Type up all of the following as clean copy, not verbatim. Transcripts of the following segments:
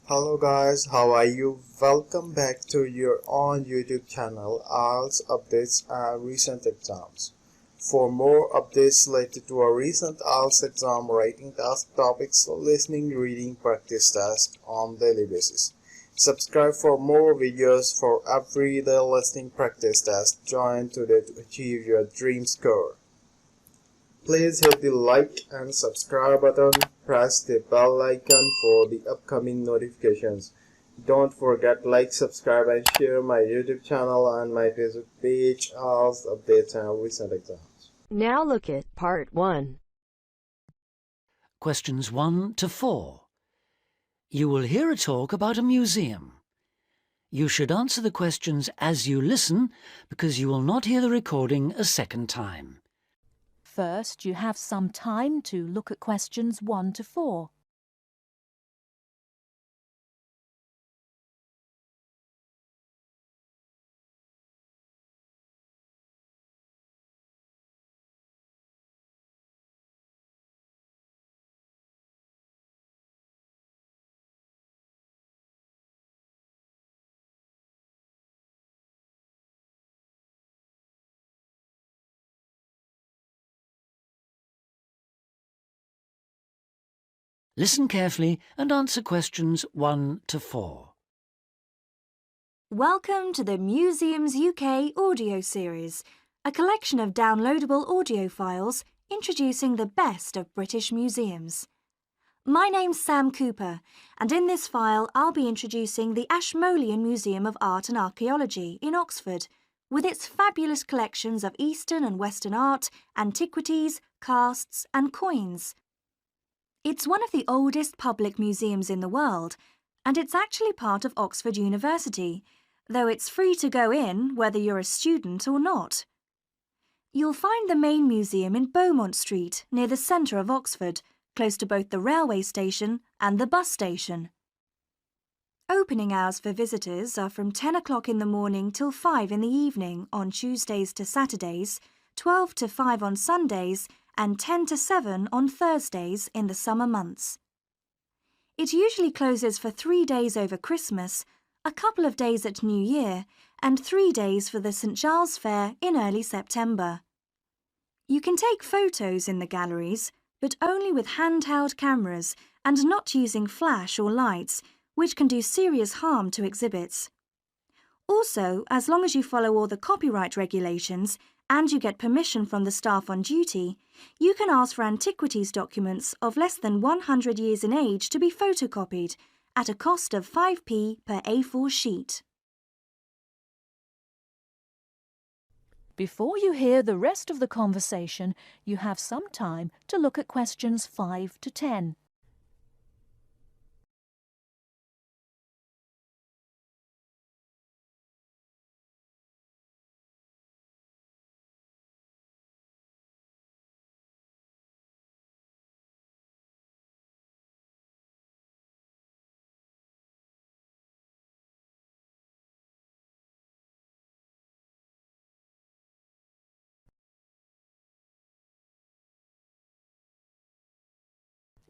Hello guys, how are you? Welcome back to your own YouTube channel, IELTS Updates and Recent Exams. For more updates related to our recent IELTS exam writing task topics, listening, reading, practice test on daily basis. Subscribe for more videos for everyday listening practice test. Join today to achieve your dream score. Please hit the like and subscribe button, press the bell icon for the upcoming notifications. Don't forget like, subscribe and share my YouTube channel and my Facebook page, IELTS updates and recent exams. Now look at Part 1. Questions 1 to 4. You will hear a talk about a museum. You should answer the questions as you listen because you will not hear the recording a second time. First, you have some time to look at questions 1 to 4. Listen carefully and answer questions 1 to 4. Welcome to the Museums UK audio series, a collection of downloadable audio files introducing the best of British museums. My name's Sam Cooper, and in this file I'll be introducing the Ashmolean Museum of Art and Archaeology in Oxford, with its fabulous collections of Eastern and Western art, antiquities, casts and coins. It's one of the oldest public museums in the world, and it's actually part of Oxford University, though it's free to go in whether you're a student or not. You'll find the main museum in Beaumont Street, near the centre of Oxford, close to both the railway station and the bus station. Opening hours for visitors are from 10 o'clock in the morning till 5 in the evening on Tuesdays to Saturdays, 12 to 5 on Sundays, and 10 to 7 on Thursdays in the summer months. It usually closes for 3 days over Christmas, a couple of days at New Year, and 3 days for the St Giles Fair in early September. You can take photos in the galleries, but only with handheld cameras and not using flash or lights, which can do serious harm to exhibits. Also, as long as you follow all the copyright regulations and you get permission from the staff on duty, you can ask for antiquities documents of less than 100 years in age to be photocopied at a cost of 5p per A4 sheet. Before you hear the rest of the conversation, you have some time to look at questions 5 to 10.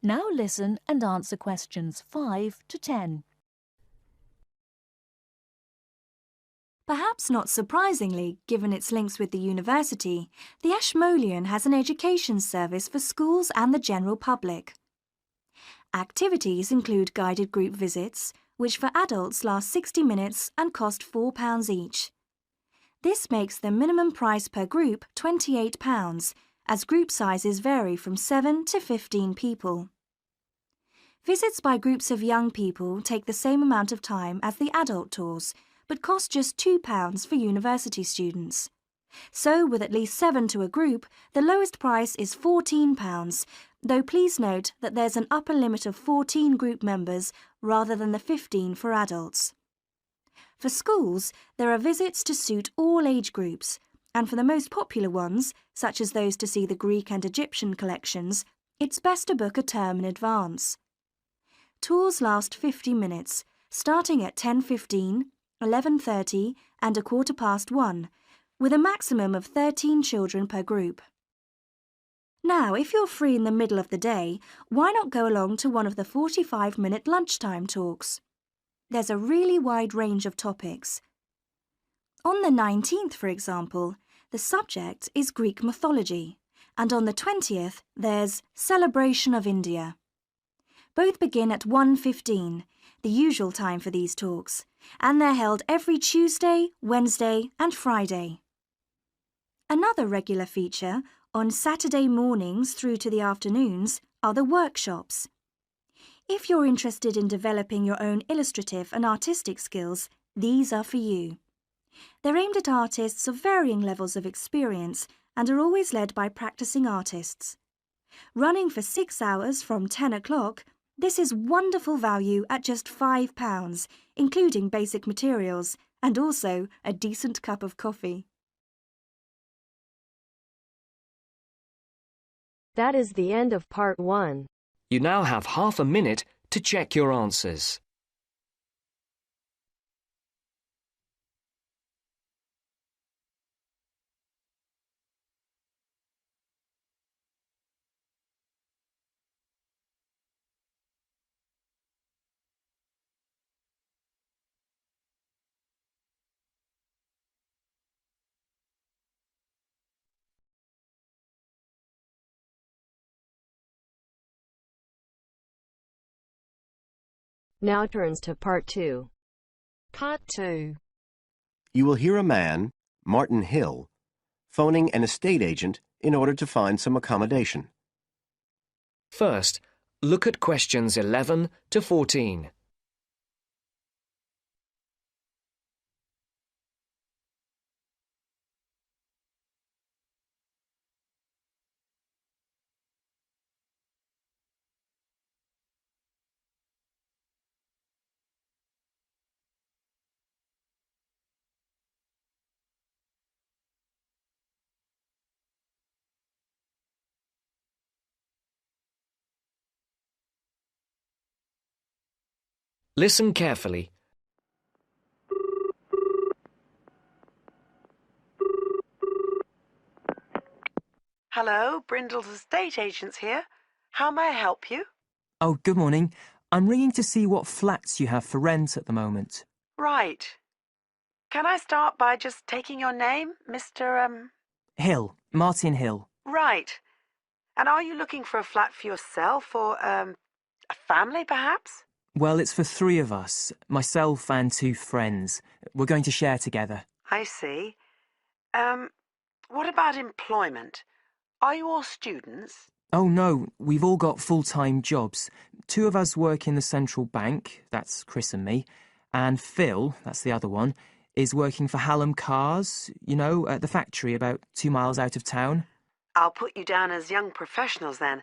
Now listen and answer questions 5 to 10. Perhaps not surprisingly, given its links with the university, the Ashmolean has an education service for schools and the general public. Activities include guided group visits, which for adults last 60 minutes and cost £4 each. This makes the minimum price per group £28, as group sizes vary from 7 to 15 people. Visits by groups of young people take the same amount of time as the adult tours, but cost just £2 for university students. So, with at least 7 to a group, the lowest price is £14, though please note that there's an upper limit of 14 group members rather than the 15 for adults. For schools, there are visits to suit all age groups, and for the most popular ones, such as those to see the Greek and Egyptian collections, it's best to book a term in advance. Tours last 50 minutes, starting at 10:15, 11:30 and 1:15, with a maximum of 13 children per group. Now, if you're free in the middle of the day, why not go along to one of the 45-minute lunchtime talks? There's a really wide range of topics. On the 19th, for example, the subject is Greek mythology, and on the 20th, there's Celebration of India. Both begin at 1:15, the usual time for these talks, and they're held every Tuesday, Wednesday, and Friday. Another regular feature, on Saturday mornings through to the afternoons, are the workshops. If you're interested in developing your own illustrative and artistic skills, these are for you. They're aimed at artists of varying levels of experience and are always led by practicing artists. Running for 6 hours from 10 o'clock, this is wonderful value at just £5, including basic materials, and also a decent cup of coffee. That is the end of part 1. You now have half a minute to check your answers. Now turns to part 2. Part 2. You will hear a man, Martin Hill, phoning an estate agent in order to find some accommodation. First, look at questions 11 to 14. Listen carefully. Hello, Brindle's estate agents here. How may I help you? Oh, good morning. I'm ringing to see what flats you have for rent at the moment. Right. Can I start by just taking your name, Mr. Hill, Martin Hill. Right. And are you looking for a flat for yourself or, a family, perhaps? Well, it's for 3 of us, myself and 2 friends. We're going to share together. I see. What about employment? Are you all students? Oh, no, we've all got full-time jobs. 2 of us work in the central bank, that's Chris and me, and Phil, that's the other one, is working for Hallam Cars, you know, at the factory about 2 miles out of town. I'll put you down as young professionals then.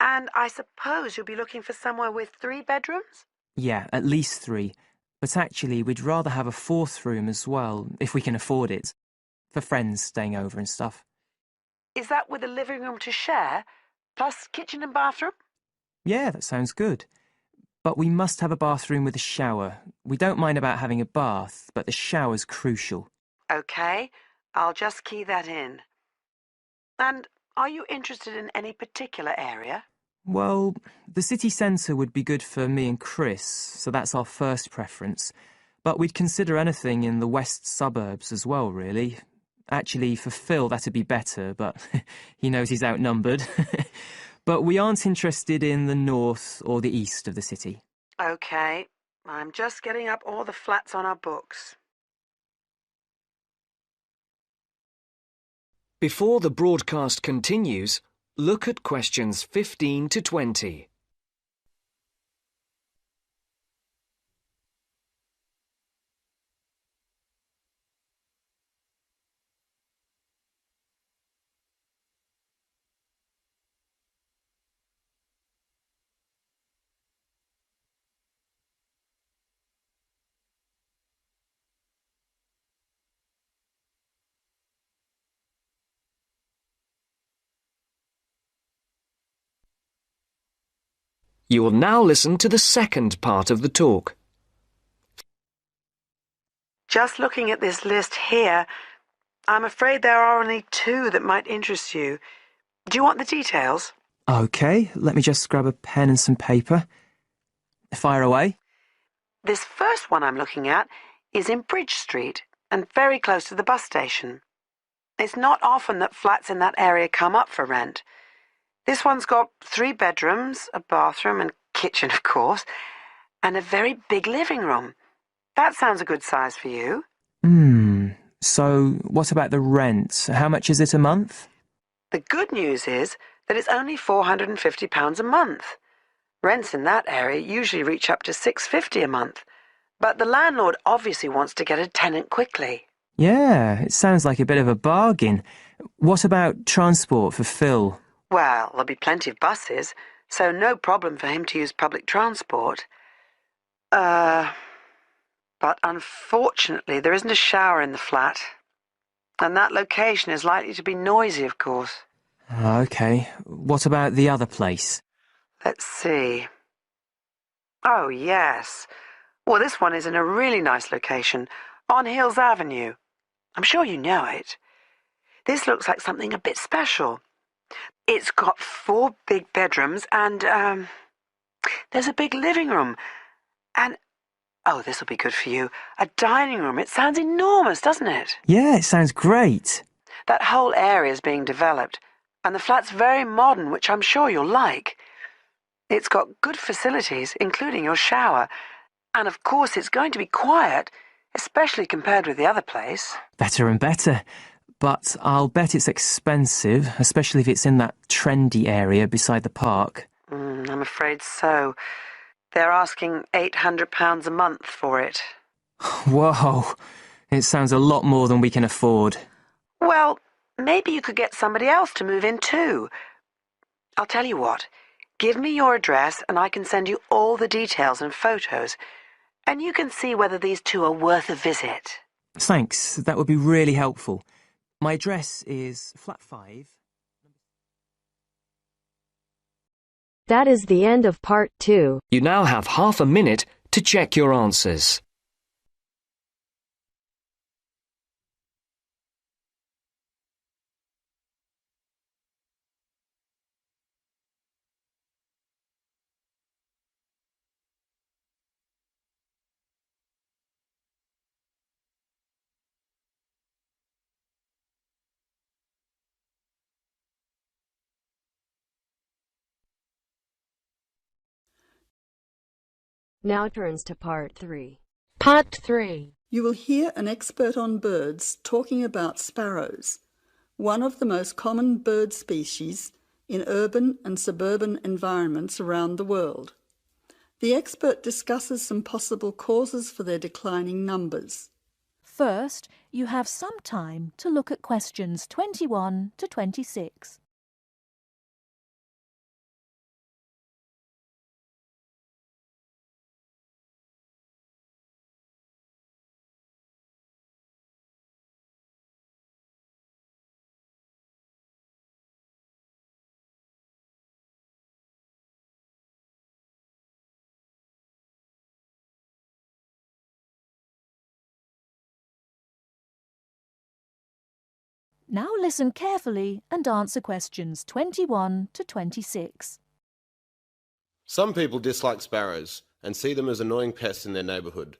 And I suppose you'll be looking for somewhere with 3 bedrooms? Yeah, at least 3. But actually, we'd rather have a 4th room as well, if we can afford it, for friends staying over and stuff. Is that with a living room to share, plus kitchen and bathroom? Yeah, that sounds good. But we must have a bathroom with a shower. We don't mind about having a bath, but the shower's crucial. OK, I'll just key that in. And are you interested in any particular area? Well, the city centre would be good for me and Chris, so that's our first preference. But we'd consider anything in the west suburbs as well, really. Actually, for Phil, that'd be better, but he knows he's outnumbered. But we aren't interested in the north or the east of the city. OK, I'm just getting up all the flats on our books. Before the broadcast continues, look at questions 15 to 20. You will now listen to the second part of the talk. Just looking at this list here, I'm afraid there are only 2 that might interest you. Do you want the details? OK, let me just grab a pen and some paper. Fire away. This first one I'm looking at is in Bridge Street and very close to the bus station. It's not often that flats in that area come up for rent. This one's got 3 bedrooms, a bathroom and kitchen, of course, and a very big living room. That sounds a good size for you. So what about the rent? How much is it a month? The good news is that it's only £450 a month. Rents in that area usually reach up to £650 a month, but the landlord obviously wants to get a tenant quickly. Yeah, it sounds like a bit of a bargain. What about transport for Phil? Well, there'll be plenty of buses, so no problem for him to use public transport. But unfortunately there isn't a shower in the flat, and that location is likely to be noisy, of course. OK, what about the other place? Let's see. Oh, yes. Well, this one is in a really nice location, on Hills Avenue. I'm sure you know it. This looks like something a bit special. It's got 4 big bedrooms and, there's a big living room. And, oh, this will be good for you, a dining room. It sounds enormous, doesn't it? Yeah, it sounds great. That whole area is being developed, and the flat's very modern, which I'm sure you'll like. It's got good facilities, including your shower. And of course it's going to be quiet, especially compared with the other place. Better and better. But I'll bet it's expensive, especially if it's in that trendy area beside the park. I'm afraid so. They're asking £800 a month for it. Whoa, it sounds a lot more than we can afford. Well, maybe you could get somebody else to move in too. I'll tell you what. Give me your address and I can send you all the details and photos, and you can see whether these 2 are worth a visit. Thanks, that would be really helpful. My address is flat 5. That is the end of part 2. You now have half a minute to check your answers. Now turns to part 3. Part 3. You will hear an expert on birds talking about sparrows, one of the most common bird species in urban and suburban environments around the world. The expert discusses some possible causes for their declining numbers. First, you have some time to look at questions 21 to 26. Now listen carefully and answer questions 21 to 26. Some people dislike sparrows and see them as annoying pests in their neighbourhood.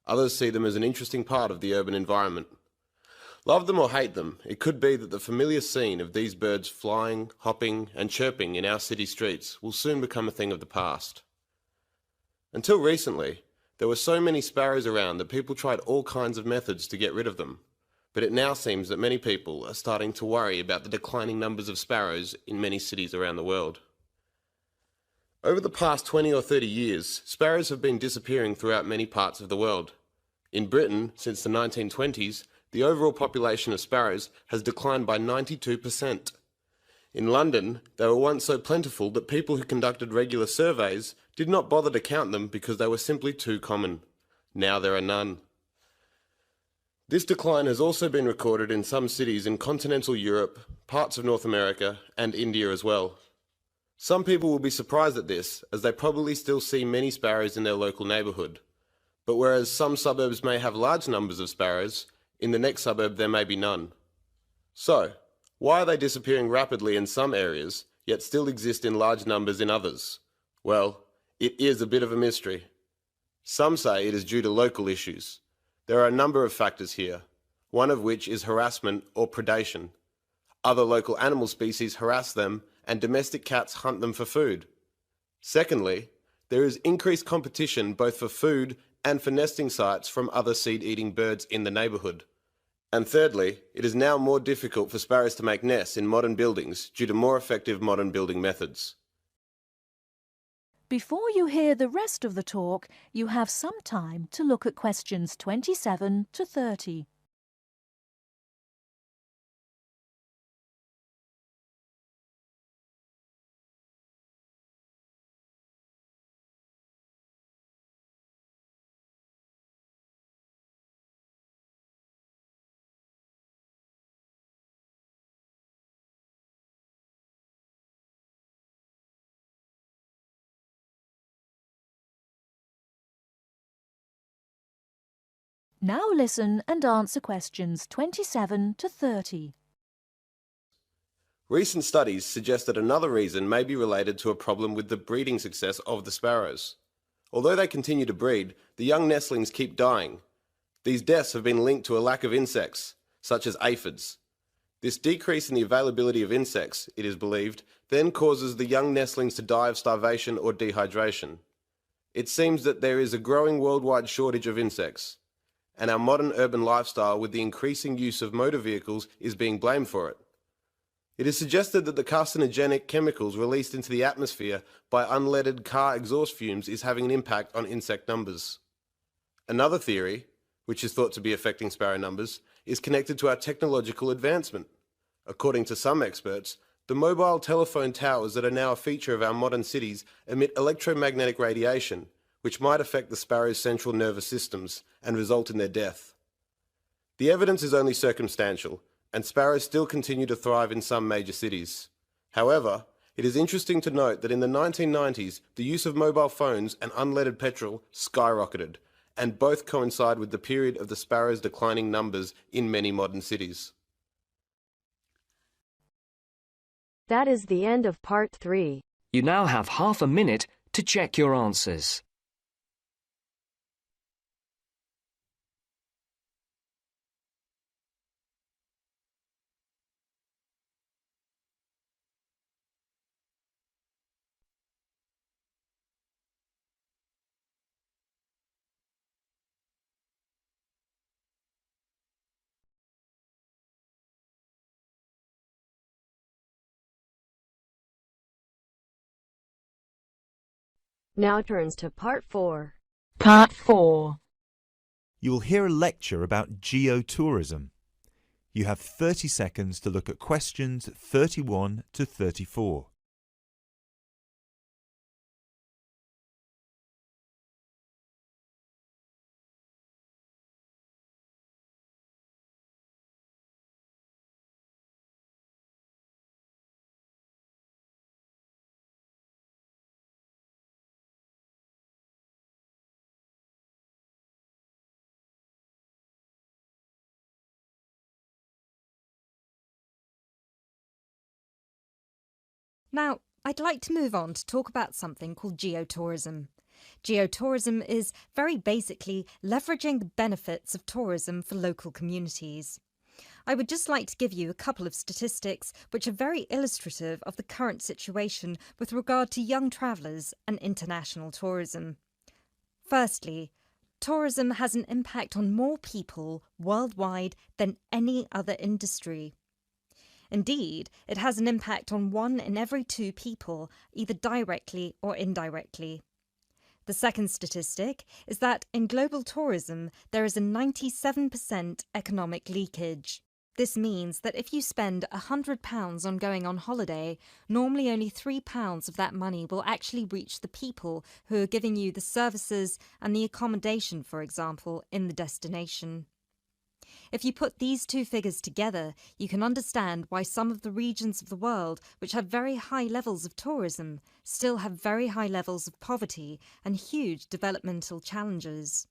Others see them as an interesting part of the urban environment. Love them or hate them, it could be that the familiar scene of these birds flying, hopping and chirping in our city streets will soon become a thing of the past. Until recently, there were so many sparrows around that people tried all kinds of methods to get rid of them. But it now seems that many people are starting to worry about the declining numbers of sparrows in many cities around the world. Over the past 20 or 30 years, sparrows have been disappearing throughout many parts of the world. In Britain, since the 1920s, the overall population of sparrows has declined by 92%. In London, they were once so plentiful that people who conducted regular surveys did not bother to count them because they were simply too common. Now there are none. This decline has also been recorded in some cities in continental Europe, parts of North America, and India as well. Some people will be surprised at this, as they probably still see many sparrows in their local neighbourhood. But whereas some suburbs may have large numbers of sparrows, in the next suburb there may be none. So, Why are they disappearing rapidly in some areas, yet still exist in large numbers in others? Well, it is a bit of a mystery. Some say it is due to local issues. There are a number of factors here, one of which is harassment or predation. Other local animal species harass them, and domestic cats hunt them for food. Secondly, there is increased competition both for food and for nesting sites from other seed-eating birds in the neighbourhood. And thirdly, it is now more difficult for sparrows to make nests in modern buildings due to more effective modern building methods. Before you hear the rest of the talk, you have some time to look at questions 27 to 30. Now listen and answer questions 27 to 30. Recent studies suggest that another reason may be related to a problem with the breeding success of the sparrows. Although they continue to breed, the young nestlings keep dying. These deaths have been linked to a lack of insects, such as aphids. This decrease in the availability of insects, it is believed, then causes the young nestlings to die of starvation or dehydration. It seems that there is a growing worldwide shortage of insects, and our modern urban lifestyle with the increasing use of motor vehicles is being blamed for it. It is suggested that the carcinogenic chemicals released into the atmosphere by unleaded car exhaust fumes is having an impact on insect numbers. Another theory, which is thought to be affecting sparrow numbers, is connected to our technological advancement. According to some experts, the mobile telephone towers that are now a feature of our modern cities emit electromagnetic radiation, which might affect the sparrow's central nervous systems and result in their death. The evidence is only circumstantial, and sparrows still continue to thrive in some major cities. However, it is interesting to note that in the 1990s, the use of mobile phones and unleaded petrol skyrocketed, and both coincide with the period of the sparrows' declining numbers in many modern cities. That is the end of part 3. You now have half a minute to check your answers. Now turns to part 4. Part 4. You will hear a lecture about geotourism. You have 30 seconds to look at questions 31 to 34. Now, I'd like to move on to talk about something called geotourism. Geotourism is very basically leveraging the benefits of tourism for local communities. I would just like to give you a couple of statistics which are very illustrative of the current situation with regard to young travellers and international tourism. Firstly, tourism has an impact on more people worldwide than any other industry. Indeed, it has an impact on 1 in every 2 people, either directly or indirectly. The second statistic is that in global tourism, there is a 97% economic leakage. This means that if you spend £100 on going on holiday, normally only £3 of that money will actually reach the people who are giving you the services and the accommodation, for example, in the destination. If you put these two figures together, you can understand why some of the regions of the world which have very high levels of tourism still have very high levels of poverty and huge developmental challenges.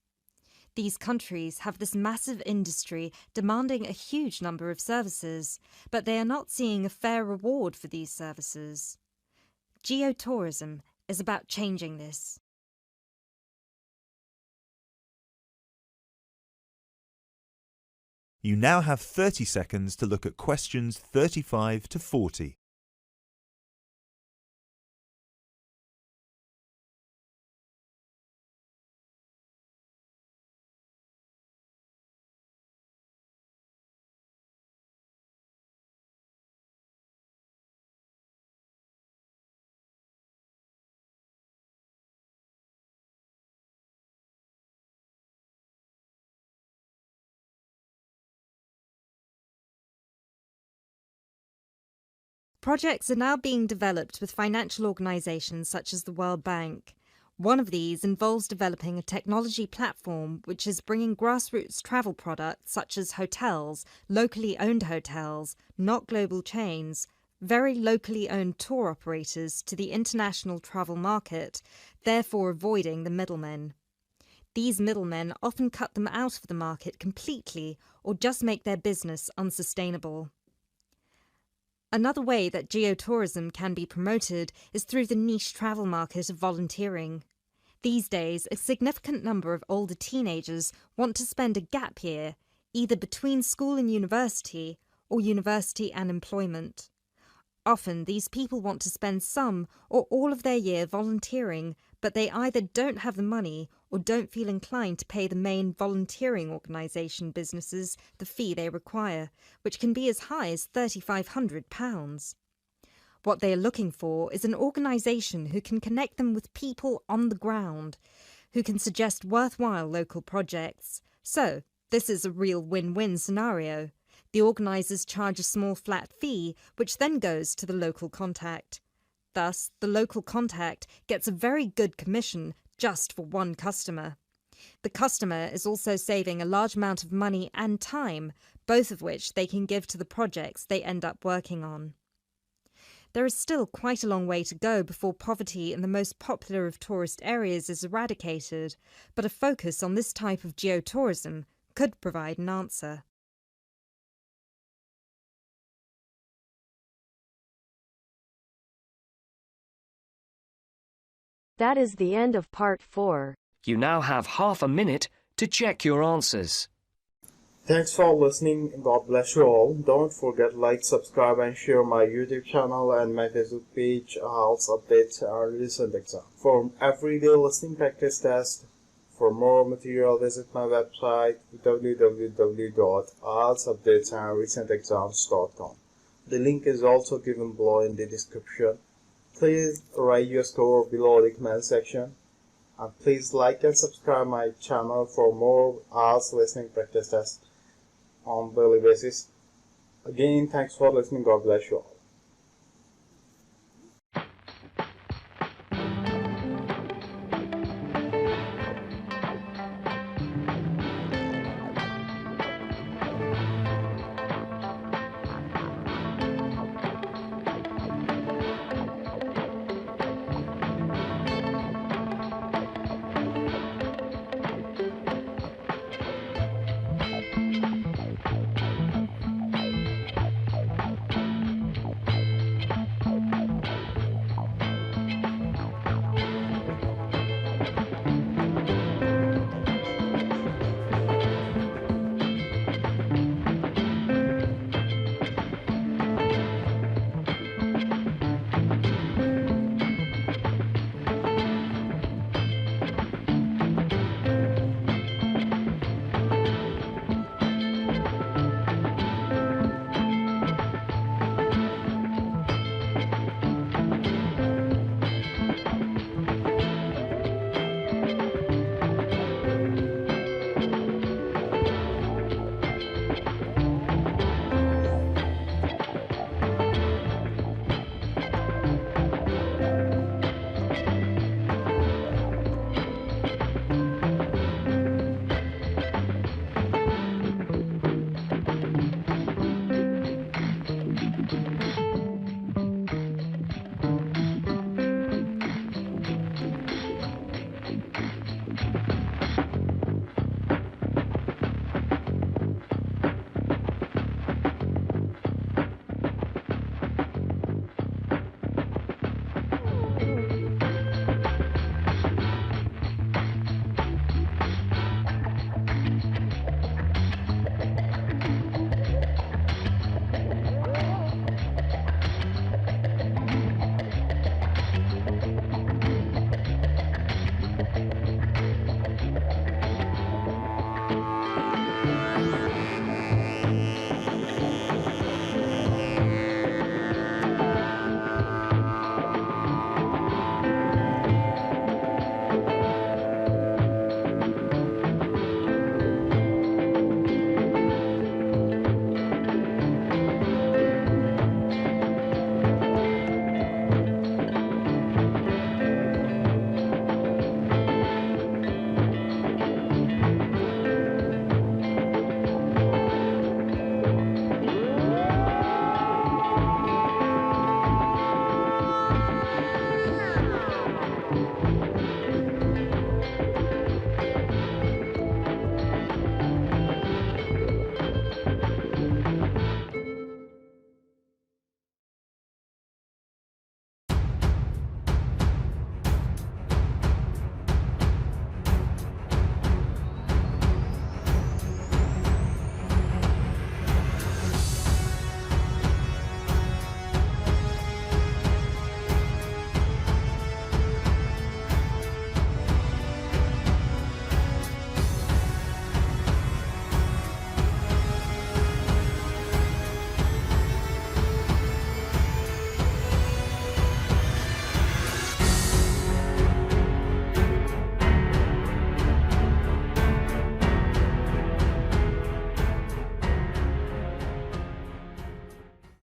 These countries have this massive industry demanding a huge number of services, but they are not seeing a fair reward for these services. Geotourism is about changing this. You now have 30 seconds to look at questions 35 to 40. Projects are now being developed with financial organisations such as the World Bank. One of these involves developing a technology platform which is bringing grassroots travel products such as hotels, locally owned hotels, not global chains, very locally owned tour operators to the international travel market, therefore avoiding the middlemen. These middlemen often cut them out of the market completely or just make their business unsustainable. Another way that geotourism can be promoted is through the niche travel market of volunteering. These days, a significant number of older teenagers want to spend a gap year, either between school and university, or university and employment. Often, these people want to spend some or all of their year volunteering, but they either don't have the money or don't feel inclined to pay the main volunteering organisation businesses the fee they require, which can be as high as £3,500. What they are looking for is an organisation who can connect them with people on the ground, who can suggest worthwhile local projects. So, this is a real win-win scenario. The organisers charge a small flat fee, which then goes to the local contact. Thus, the local contact gets a very good commission just for one customer. The customer is also saving a large amount of money and time, both of which they can give to the projects they end up working on. There is still quite a long way to go before poverty in the most popular of tourist areas is eradicated, but a focus on this type of geotourism could provide an answer. That is the end of part 4. You now have half a minute to check your answers. Thanks for listening. God bless you all. Don't forget like, subscribe and share my YouTube channel and my Facebook page, IELTS Update and Recent Exam. For everyday listening practice test, for more material visit my website www.ieltsupdatesandrecentexams.com. The link is also given below in the description. Please write your score below the comment section. And please like and subscribe my channel for more IELTS listening practice tests on daily basis. Again, thanks for listening. God bless you all.